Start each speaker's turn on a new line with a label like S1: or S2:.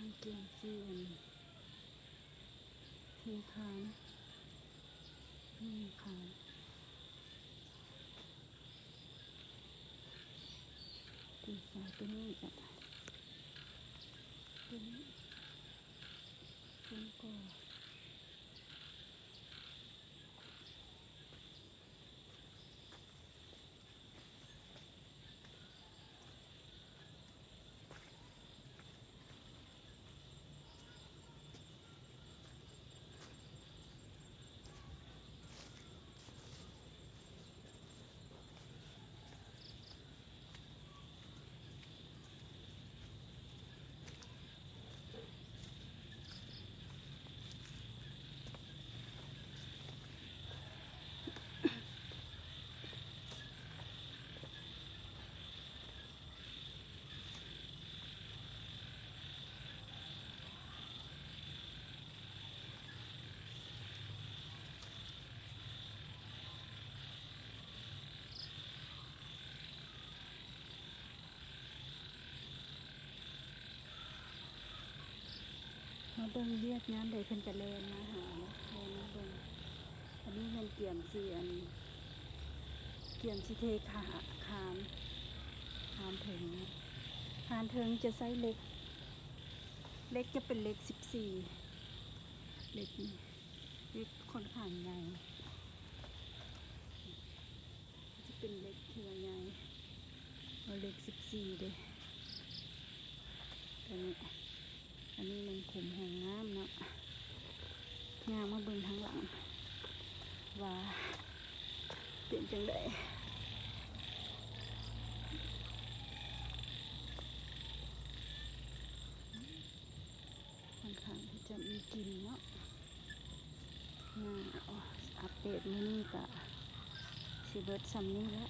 S1: างเกียงเสียนเทคานขานตีสายตัวนี้จ้ะตัวนี้แล้วก็มาเบิ่งเรียกน้ำเลยเพิ่นจะแลนมาหาเนาะแลนมาเบิ่งอันนี้มันเกี่ยมสีอันเกี่ยมสีเทคานถึงคานถึงจะใช้เล็กจะเป็นเล็ก14เล็กนี่เล็กค่อนข้างใหญ่จะเป็นเล็กเทียใหญ่เอาเล็ก14เลยตัวนี้อันนี้มันขุมแห่งน้ำเนาะงามมาเบิ่งทางหลังว่าเป็นจังไดค่อนข้างที่จะมีกลิ่นเนาะอัปเดตมื้อนี้ก็สิเบิดซ้ำนี้แล้ว